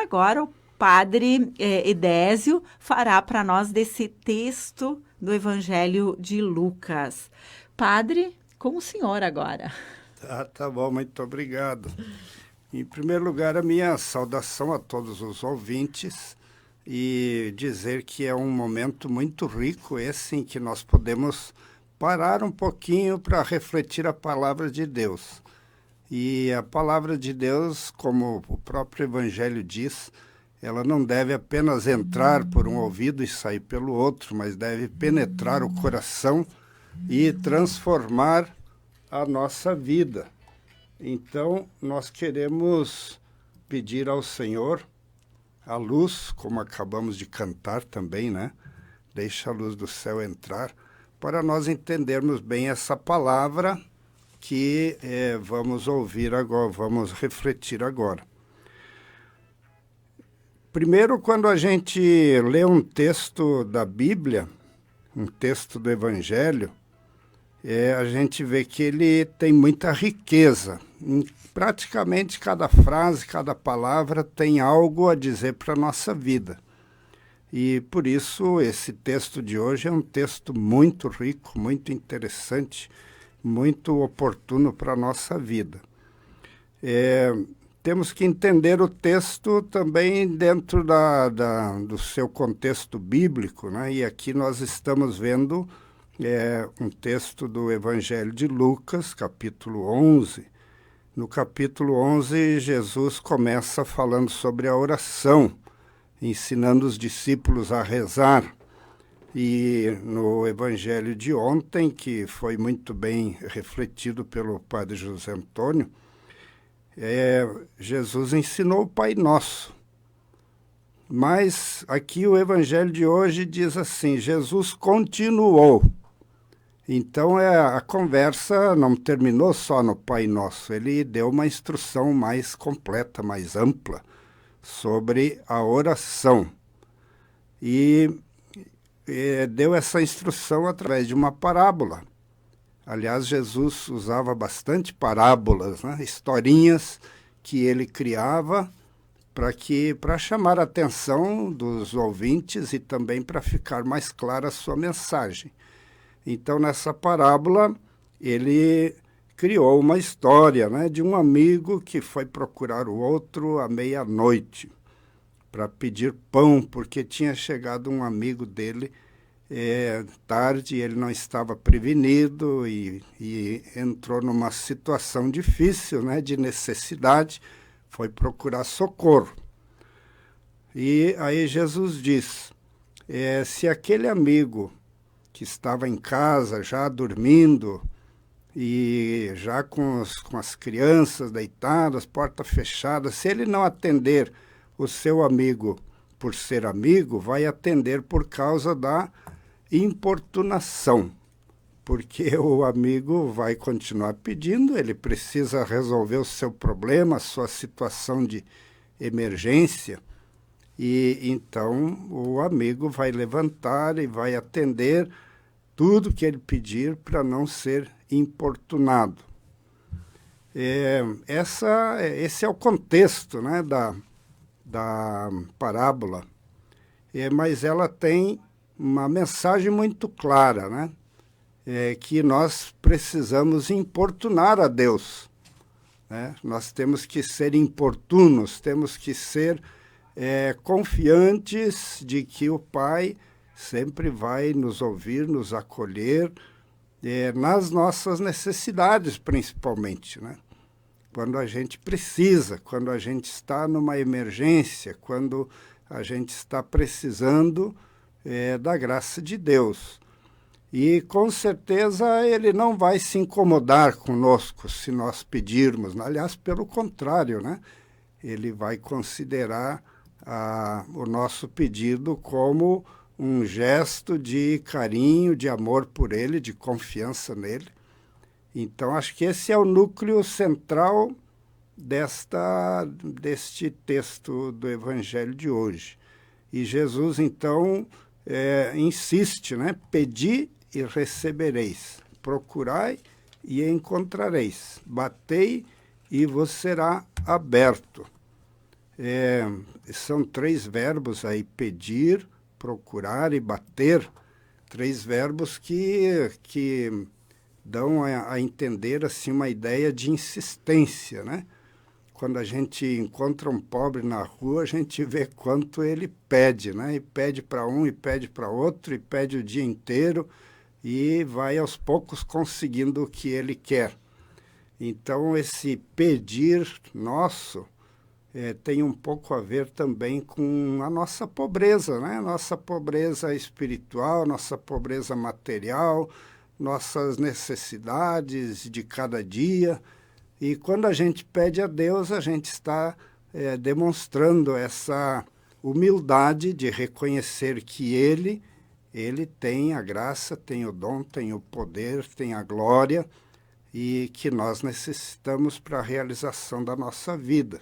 agora o Padre Edésio fará para nós desse texto do Evangelho de Lucas. Padre, com o senhor agora. Tá bom, muito obrigado. Em primeiro lugar, a minha saudação a todos os ouvintes e dizer que é um momento muito rico esse em que nós podemos parar um pouquinho para refletir a palavra de Deus. E a palavra de Deus, como o próprio Evangelho diz, ela não deve apenas entrar por um ouvido e sair pelo outro, mas deve penetrar o coração e transformar a nossa vida. Então, nós queremos pedir ao Senhor a luz, como acabamos de cantar também, né? Deixa a luz do céu entrar, para nós entendermos bem essa palavra que vamos ouvir agora, vamos refletir agora. Primeiro, quando a gente lê um texto da Bíblia, um texto do Evangelho, a gente vê que ele tem muita riqueza. Em praticamente cada frase, cada palavra tem algo a dizer para a nossa vida. E por isso esse texto de hoje é um texto muito rico, muito interessante, muito oportuno para a nossa vida. Temos que entender o texto também dentro do seu contexto bíblico, né? E aqui nós estamos vendo um texto do Evangelho de Lucas, capítulo 11. No capítulo 11, Jesus começa falando sobre a oração, ensinando os discípulos a rezar. E no Evangelho de ontem, que foi muito bem refletido pelo Padre José Antônio, Jesus ensinou o Pai Nosso. Mas aqui o Evangelho de hoje diz assim, Jesus continuou. Então a conversa não terminou só no Pai Nosso, ele deu uma instrução mais completa, mais ampla sobre a oração. E deu essa instrução através de uma parábola. Aliás, Jesus usava bastante parábolas, né? Historinhas que ele criava para chamar a atenção dos ouvintes e também para ficar mais clara a sua mensagem. Então, nessa parábola, ele criou uma história, né, de um amigo que foi procurar o outro à meia-noite para pedir pão, porque tinha chegado um amigo dele tarde, ele não estava prevenido e entrou numa situação difícil, né, de necessidade, foi procurar socorro. E aí Jesus diz, se aquele amigo que estava em casa, já dormindo, e já com as crianças deitadas, porta fechada, se ele não atender o seu amigo por ser amigo, vai atender por causa da importunação, porque o amigo vai continuar pedindo, ele precisa resolver o seu problema, a sua situação de emergência, e então o amigo vai levantar e vai atender tudo que ele pedir para não ser importunado. Esse é o contexto, né, da parábola, mas ela tem uma mensagem muito clara, né, que nós precisamos importunar a Deus, né? Nós temos que ser importunos, temos que ser confiantes de que o Pai sempre vai nos ouvir, nos acolher, nas nossas necessidades, principalmente, né? Quando a gente precisa, quando a gente está numa emergência, quando a gente está precisando da graça de Deus. E, com certeza, ele não vai se incomodar conosco se nós pedirmos. Aliás, pelo contrário, né? Ele vai considerar o nosso pedido como um gesto de carinho, de amor por ele, de confiança nele. Então, acho que esse é o núcleo central deste texto do Evangelho de hoje. E Jesus, então, insiste, né? Pedi e recebereis, procurai e encontrareis, batei e vos será aberto. São 3 verbos aí, pedir, procurar e bater, 3 verbos que dão a entender assim, uma ideia de insistência, né? Quando a gente encontra um pobre na rua, a gente vê quanto ele pede, né? E pede para um, e pede para outro, e pede o dia inteiro, e vai aos poucos conseguindo o que ele quer. Então, esse pedir nosso tem um pouco a ver também com a nossa pobreza, né? Nossa pobreza espiritual, nossa pobreza material, nossas necessidades de cada dia. E quando a gente pede a Deus, a gente está demonstrando essa humildade de reconhecer que Ele tem a graça, tem o dom, tem o poder, tem a glória, e que nós necessitamos para a realização da nossa vida.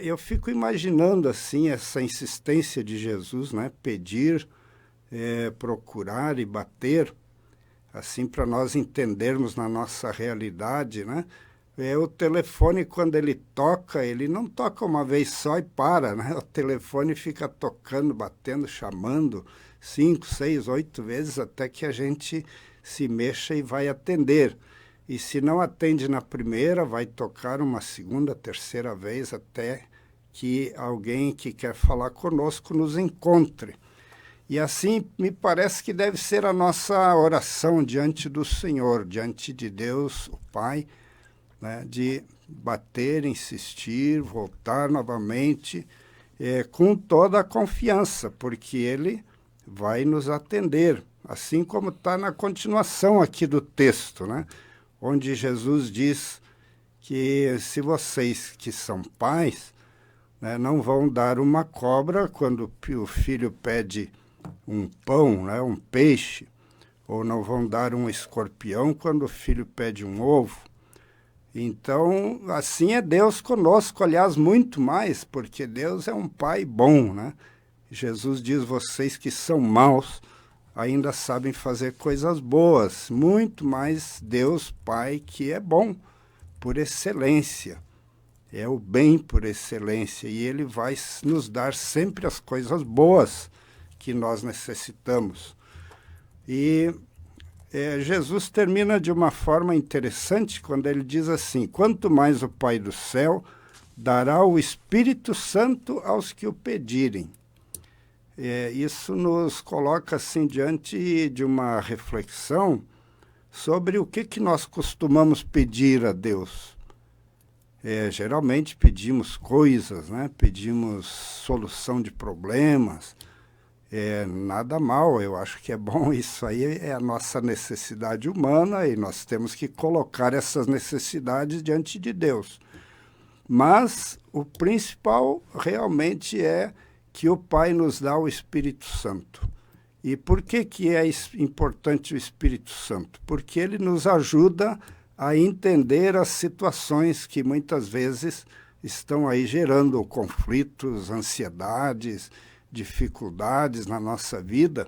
Eu fico imaginando assim essa insistência de Jesus, né? Pedir, procurar e bater, assim para nós entendermos na nossa realidade, né? O telefone, quando ele toca, ele não toca uma vez só e para, né? O telefone fica tocando, batendo, chamando 5, 6, 8 vezes até que a gente se mexa e vai atender. E se não atende na primeira, vai tocar uma segunda, terceira vez até que alguém que quer falar conosco nos encontre. E assim me parece que deve ser a nossa oração diante do Senhor, diante de Deus, o Pai, né, de bater, insistir, voltar novamente, com toda a confiança, porque Ele vai nos atender, assim como está na continuação aqui do texto, né, onde Jesus diz que se vocês que são pais, né, não vão dar uma cobra quando o filho pede um pão, né, um peixe, ou não vão dar um escorpião quando o filho pede um ovo. Então, assim é Deus conosco, aliás, muito mais, porque Deus é um Pai bom, né? Jesus diz, vocês que são maus, ainda sabem fazer coisas boas, muito mais Deus Pai, que é bom por excelência, é o bem por excelência, e Ele vai nos dar sempre as coisas boas que nós necessitamos. E Jesus termina de uma forma interessante quando ele diz assim, quanto mais o Pai do céu dará o Espírito Santo aos que o pedirem. Isso nos coloca assim diante de uma reflexão sobre o que nós costumamos pedir a Deus. Geralmente pedimos coisas, né? Pedimos solução de problemas, nada mal, eu acho que é bom, isso aí é a nossa necessidade humana e nós temos que colocar essas necessidades diante de Deus. Mas o principal realmente é que o Pai nos dá o Espírito Santo. E por que é importante o Espírito Santo? Porque ele nos ajuda a entender as situações que muitas vezes estão aí gerando conflitos, ansiedades, dificuldades na nossa vida,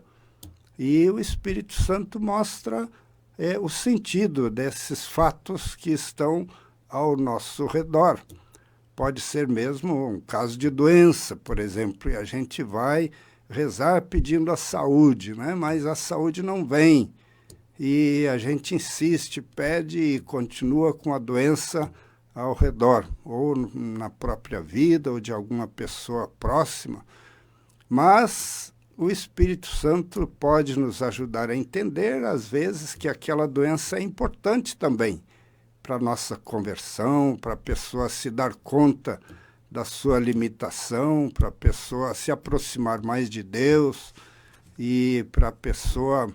e o Espírito Santo mostra o sentido desses fatos que estão ao nosso redor. Pode ser mesmo um caso de doença, por exemplo, e a gente vai rezar pedindo a saúde, né? Mas a saúde não vem, e a gente insiste, pede e continua com a doença ao redor, ou na própria vida, ou de alguma pessoa próxima. Mas o Espírito Santo pode nos ajudar a entender, às vezes, que aquela doença é importante também para a nossa conversão, para a pessoa se dar conta da sua limitação, para a pessoa se aproximar mais de Deus e para a pessoa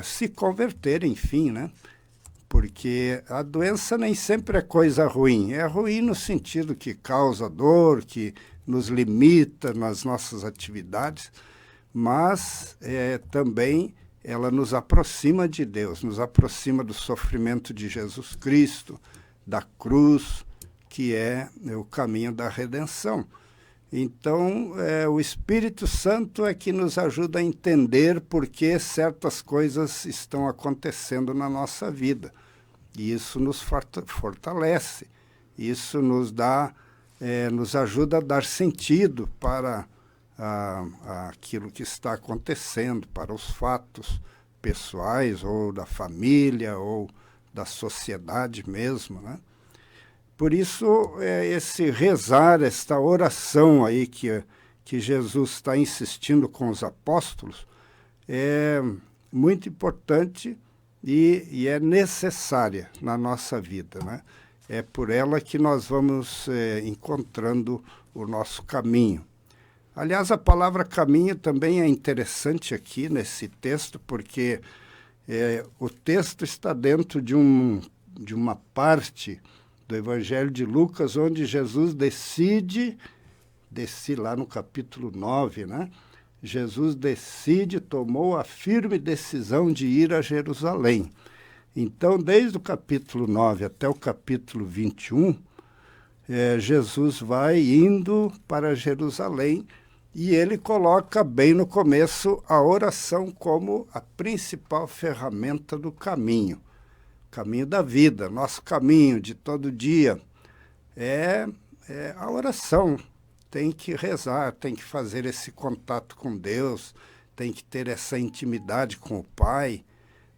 se converter, enfim, né? Porque a doença nem sempre é coisa ruim. É ruim no sentido que causa dor, que nos limita nas nossas atividades, mas também ela nos aproxima de Deus, nos aproxima do sofrimento de Jesus Cristo, da cruz, que é o caminho da redenção. Então, o Espírito Santo é que nos ajuda a entender por que certas coisas estão acontecendo na nossa vida. E isso nos fortalece, isso nos dá nos ajuda a dar sentido para aquilo que está acontecendo, para os fatos pessoais, ou da família, ou da sociedade mesmo, né? Por isso, esse rezar, esta oração aí que Jesus está insistindo com os apóstolos, é muito importante e é necessária na nossa vida, né? É por ela que nós vamos encontrando o nosso caminho. Aliás, a palavra caminho também é interessante aqui nesse texto, porque o texto está dentro de uma parte do Evangelho de Lucas, onde Jesus desce lá no capítulo 9, né? Jesus tomou a firme decisão de ir a Jerusalém. Então, desde o capítulo 9 até o capítulo 21, Jesus vai indo para Jerusalém, e ele coloca bem no começo a oração como a principal ferramenta do caminho da vida. Nosso caminho de todo dia é a oração. Tem que rezar, tem que fazer esse contato com Deus, tem que ter essa intimidade com o Pai,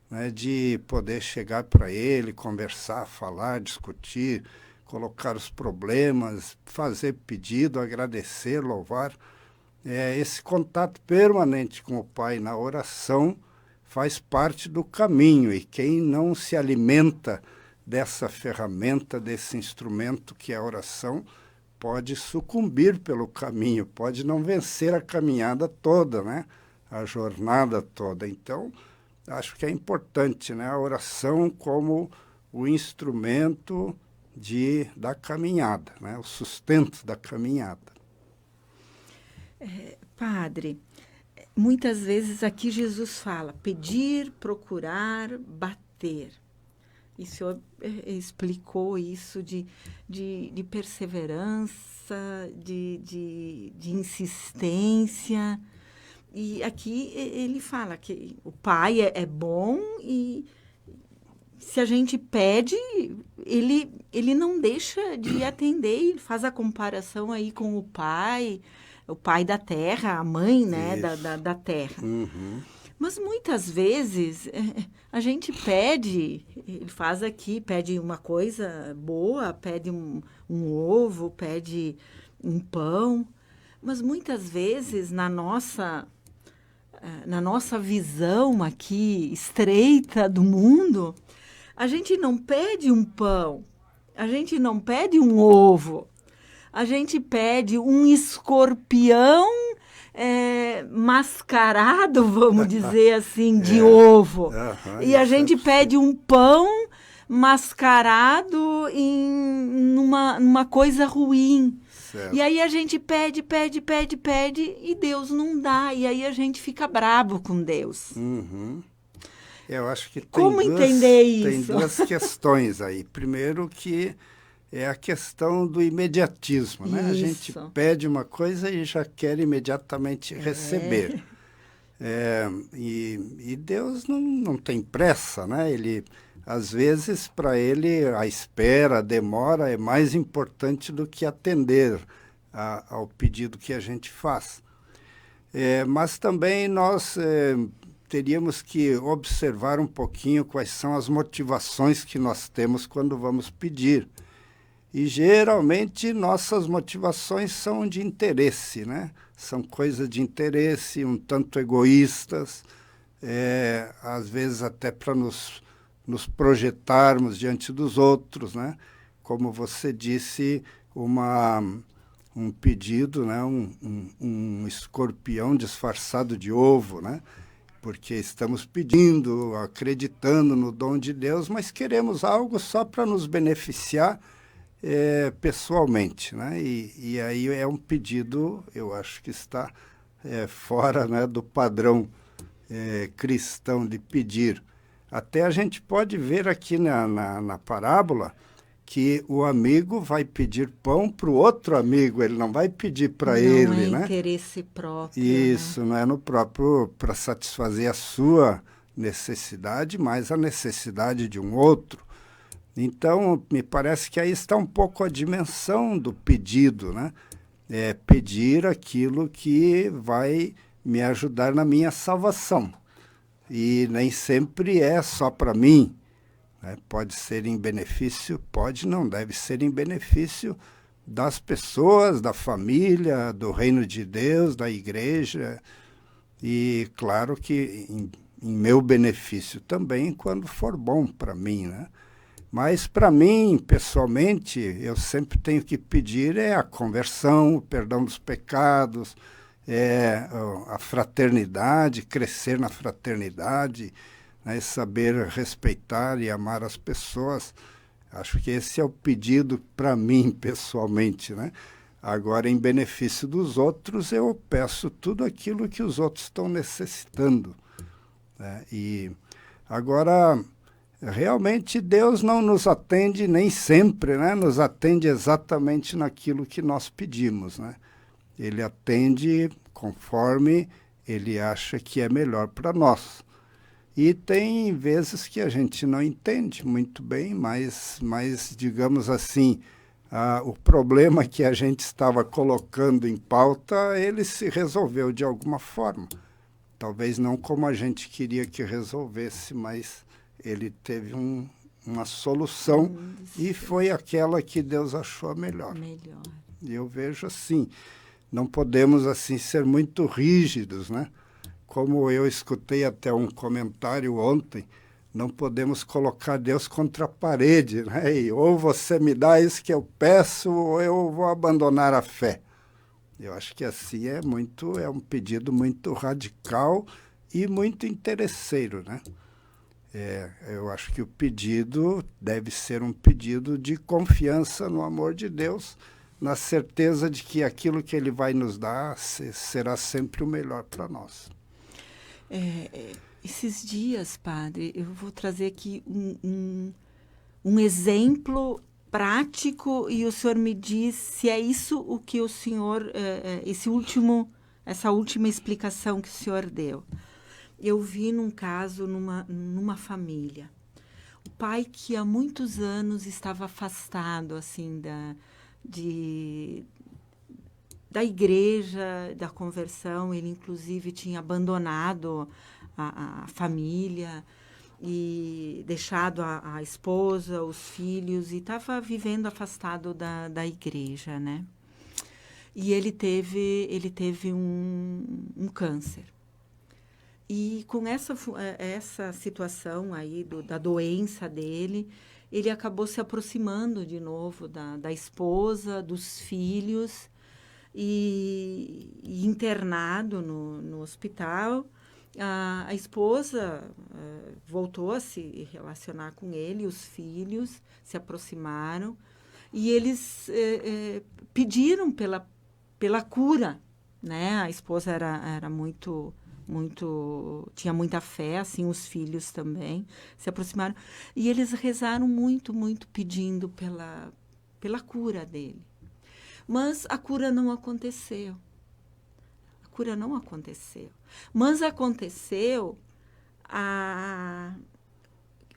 né, de poder chegar para Ele, conversar, falar, discutir, colocar os problemas, fazer pedido, agradecer, louvar. Esse contato permanente com o Pai na oração faz parte do caminho, e quem não se alimenta dessa ferramenta, desse instrumento que é a oração, pode sucumbir pelo caminho, pode não vencer a caminhada toda, né? A jornada toda. Então, acho que é importante, né? A oração como o instrumento da caminhada, né? O sustento da caminhada. Padre, muitas vezes aqui Jesus fala pedir, procurar, bater. E o senhor explicou isso de perseverança, de insistência. E aqui ele fala que o Pai é bom, e se a gente pede, ele não deixa de atender. Ele faz a comparação aí com o Pai da terra, a mãe, né, da terra. Uhum. Mas muitas vezes a gente pede, ele faz aqui, pede uma coisa boa, pede um ovo, pede um pão, mas muitas vezes na nossa visão aqui estreita do mundo, a gente não pede um pão, a gente não pede um ovo, a gente pede um escorpião mascarado, vamos dizer assim, de ovo. E a gente pede um pão mascarado numa coisa ruim. Certo. E aí a gente pede, e Deus não dá. E aí a gente fica bravo com Deus. Uhum. Eu acho que entender isso? Tem duas questões aí. Primeiro que é a questão do imediatismo, né? A gente pede uma coisa e já quer imediatamente receber. E Deus não tem pressa, né? Às vezes, para ele, a espera, a demora é mais importante do que atender ao pedido que a gente faz. Mas também nós teríamos que observar um pouquinho quais são as motivações que nós temos quando vamos pedir. E, geralmente, nossas motivações são de interesse, né? São coisas de interesse, um tanto egoístas, às vezes até para nos projetarmos diante dos outros, né? Como você disse, um pedido, né? Um escorpião disfarçado de ovo, né? Porque estamos pedindo, acreditando no dom de Deus, mas queremos algo só para nos beneficiar pessoalmente, né? E aí é um pedido, eu acho que está fora, né, do padrão cristão de pedir. Até a gente pode ver aqui na parábola que o amigo vai pedir pão para o outro amigo, ele não vai pedir para ele, né? Não é interesse próprio. Isso, né? Não é no próprio, para satisfazer a sua necessidade, mas a necessidade de um outro. Então, me parece que aí está um pouco a dimensão do pedido, né? É pedir aquilo que vai me ajudar na minha salvação. E nem sempre é só para mim, né? Pode ser em benefício, pode não, deve ser em benefício das pessoas, da família, do reino de Deus, da igreja. E claro que em meu benefício também, quando for bom para mim, né? Mas para mim, pessoalmente, eu sempre tenho que pedir a conversão, o perdão dos pecados, a fraternidade, crescer na fraternidade, né, saber respeitar e amar as pessoas. Acho que esse é o pedido para mim, pessoalmente, né? Agora, em benefício dos outros, eu peço tudo aquilo que os outros estão necessitando, né? E agora, realmente, Deus não nos atende nem sempre, né? Nos atende exatamente naquilo que nós pedimos, né? Ele atende conforme ele acha que é melhor para nós. E tem vezes que a gente não entende muito bem, mas digamos assim, o problema que a gente estava colocando em pauta, ele se resolveu de alguma forma. Talvez não como a gente queria que resolvesse, mas ele teve uma solução e foi aquela que Deus achou melhor. E eu vejo assim, não podemos assim ser muito rígidos, né? Como eu escutei até um comentário ontem, não podemos colocar Deus contra a parede, né? E ou você me dá isso que eu peço, ou eu vou abandonar a fé. Eu acho que assim é um pedido muito radical e muito interesseiro, né? Eu acho que o pedido deve ser um pedido de confiança no amor de Deus, na certeza de que aquilo que Ele vai nos dar será sempre o melhor para nós. Esses dias, padre, eu vou trazer aqui um exemplo prático e o senhor me diz se é isso o que o senhor, essa última explicação que o senhor deu. Eu vi num caso, numa família, o pai que há muitos anos estava afastado assim da igreja, da conversão. Ele inclusive tinha abandonado a família e deixado a esposa, os filhos, e estava vivendo afastado da igreja, né? E ele teve um câncer. E com essa situação aí da doença dele, ele acabou se aproximando de novo da esposa, dos filhos, e internado no hospital. A esposa voltou a se relacionar com ele, os filhos se aproximaram, e eles pediram pela cura, né? A esposa era muito tinha muita fé, assim, os filhos também se aproximaram, e eles rezaram muito, muito pedindo pela cura dele. Mas a cura não aconteceu. Mas aconteceu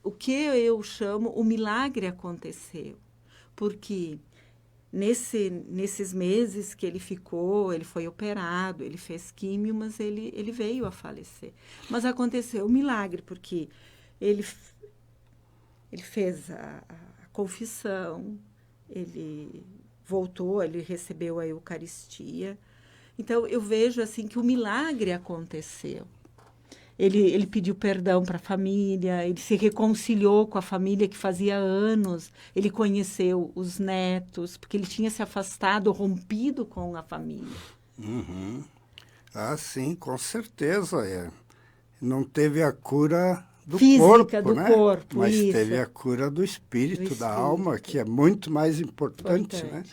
o que eu chamo, o milagre aconteceu. Porque nesses meses que ele ficou, ele foi operado, ele fez químio, mas ele veio a falecer. Mas aconteceu o milagre, porque ele fez a confissão, ele voltou, ele recebeu a Eucaristia. Então, eu vejo assim que o milagre aconteceu. Ele pediu perdão para a família, ele se reconciliou com a família que fazia anos, ele conheceu os netos, porque ele tinha se afastado, rompido com a família. Uhum. Ah, sim, com certeza. Não teve a cura do física corpo, do né? corpo, mas isso. Teve a cura do espírito, da alma, que é muito mais importante, né?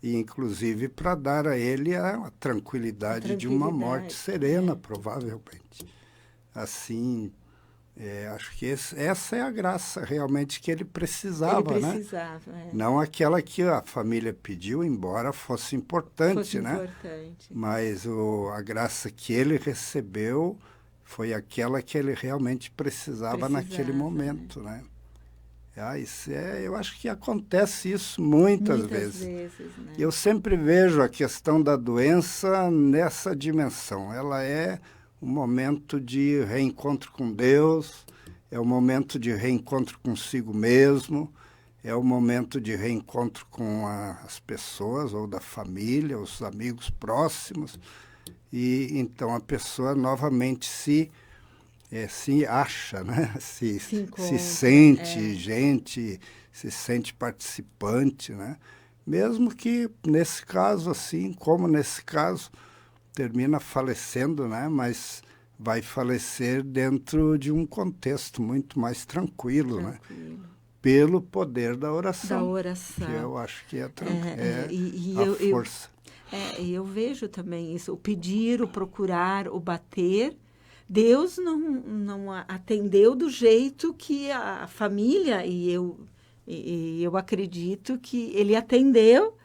E, inclusive, para dar a ele a tranquilidade de uma morte serena, provavelmente. Assim, acho que essa é a graça realmente que ele precisava, né? Não aquela que a família pediu, embora fosse importante, né? Mas a graça que ele recebeu foi aquela que ele realmente precisava naquele momento, né? Eu acho que acontece isso muitas vezes. Né? Eu sempre vejo a questão da doença nessa dimensão. Ela é um momento de reencontro com Deus, é um momento de reencontro consigo mesmo, é um momento de reencontro com as pessoas, ou da família, os amigos próximos. E então a pessoa novamente se acha, né? se sente gente, se sente participante, né? Mesmo que nesse caso, assim como nesse caso, termina falecendo, né? Mas vai falecer dentro de um contexto muito mais tranquilo. Né? Pelo poder da oração. Da oração. Que eu acho que é a força. Eu vejo também isso, o pedir, o procurar, o bater. Deus não atendeu do jeito que a família, e eu acredito que ele atendeu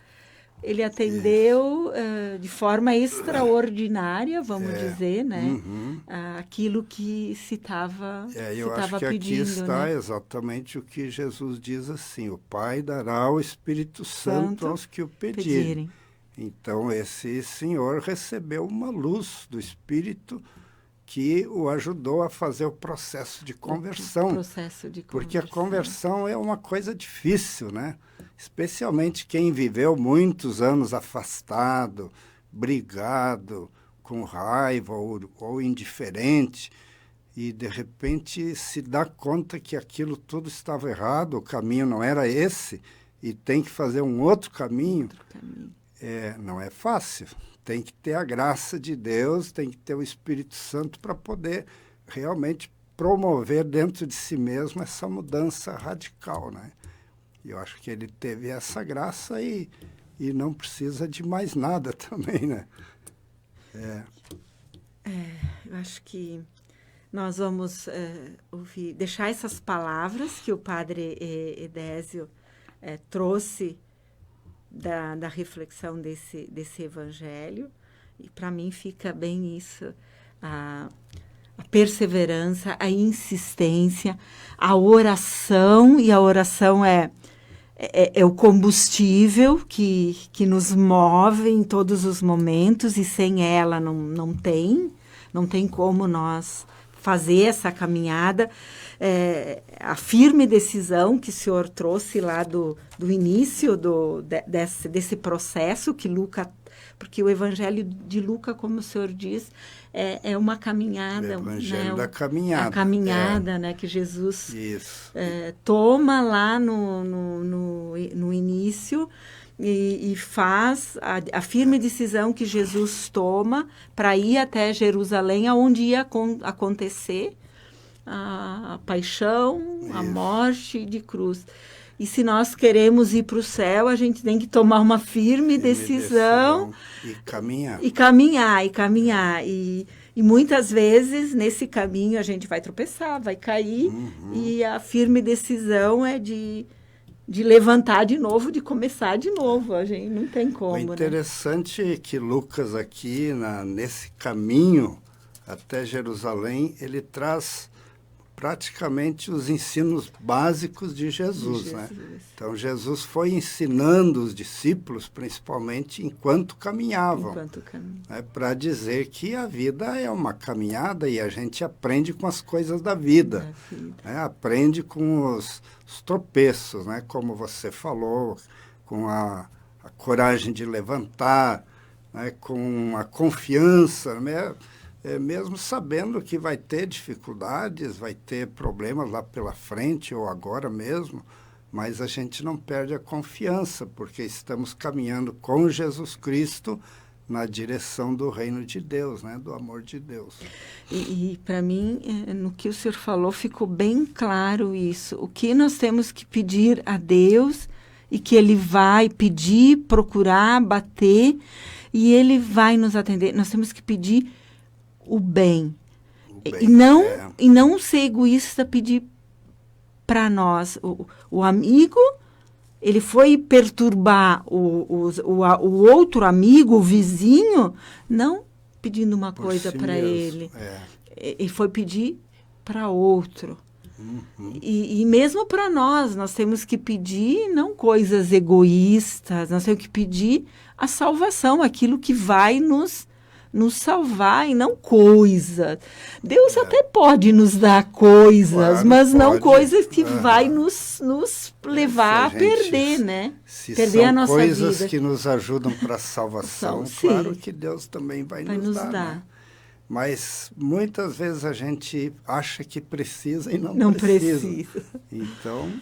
de forma extraordinária, vamos dizer, né? Uhum. Aquilo que se estava pedindo. Eu acho que aqui está, né? Exatamente o que Jesus diz assim, o Pai dará o Espírito Santo aos que o pedirem. Então, esse senhor recebeu uma luz do Espírito que o ajudou a fazer o processo de conversão. Porque a conversão é uma coisa difícil, né? Especialmente quem viveu muitos anos afastado, brigado, com raiva ou indiferente, e de repente se dá conta que aquilo tudo estava errado, o caminho não era esse, e tem que fazer um outro caminho. Não é fácil. Tem que ter a graça de Deus, tem que ter o Espírito Santo para poder realmente promover dentro de si mesmo essa mudança radical, né? Eu acho que ele teve essa graça e não precisa de mais nada também, né? Eu acho que nós vamos deixar essas palavras que o padre Edésio trouxe da reflexão desse evangelho, e para mim fica bem isso, a perseverança, a insistência, a oração, e a oração é o combustível que nos move em todos os momentos, e sem ela não tem como nós fazer essa caminhada. A firme decisão que o senhor trouxe lá do início desse processo que Lucas, porque o Evangelho de Lucas, como o senhor diz, é uma caminhada. O Evangelho da caminhada. A caminhada, né, que Jesus toma lá no início e faz a firme decisão que Jesus toma para ir até Jerusalém, aonde ia acontecer a paixão, a morte de cruz. E se nós queremos ir para o céu, a gente tem que tomar uma firme decisão. E caminhar. E muitas vezes, nesse caminho, a gente vai tropeçar, vai cair. Uhum. E a firme decisão é de levantar de novo, de começar de novo. A gente não tem como. O interessante é que Lucas aqui, nesse caminho até Jerusalém, ele traz praticamente os ensinos básicos de Jesus, né? Então, Jesus foi ensinando os discípulos, principalmente enquanto caminhavam, né? Para dizer que a vida é uma caminhada e a gente aprende com as coisas da vida. Né? Aprende com os tropeços, né? Como você falou, com a coragem de levantar, né? Com a confiança, né? Mesmo sabendo que vai ter dificuldades, vai ter problemas lá pela frente ou agora mesmo, mas a gente não perde a confiança, porque estamos caminhando com Jesus Cristo na direção do reino de Deus, né? Do amor de Deus. E para mim, no que o senhor falou, ficou bem claro isso. O que nós temos que pedir a Deus e que Ele vai pedir, procurar, bater, e Ele vai nos atender. Nós temos que pedir o bem. E não ser egoísta, pedir para nós. O amigo, ele foi perturbar o outro amigo, o vizinho, não pedindo uma coisa para ele. Ele foi pedir para outro. E mesmo para nós temos que pedir não coisas egoístas, nós temos que pedir a salvação, aquilo que vai nos salvar e não coisas. Deus até pode nos dar coisas, Claro, mas não pode. coisas que vai nos levar a Se a gente- perder, né? Se Perder a são nossa coisas vida. que nos ajudam para a salvação, Sim. claro que Deus também vai Vai nos nos dar. dar. Né? Mas muitas vezes a gente acha que precisa e não Não precisa. precisa. Então,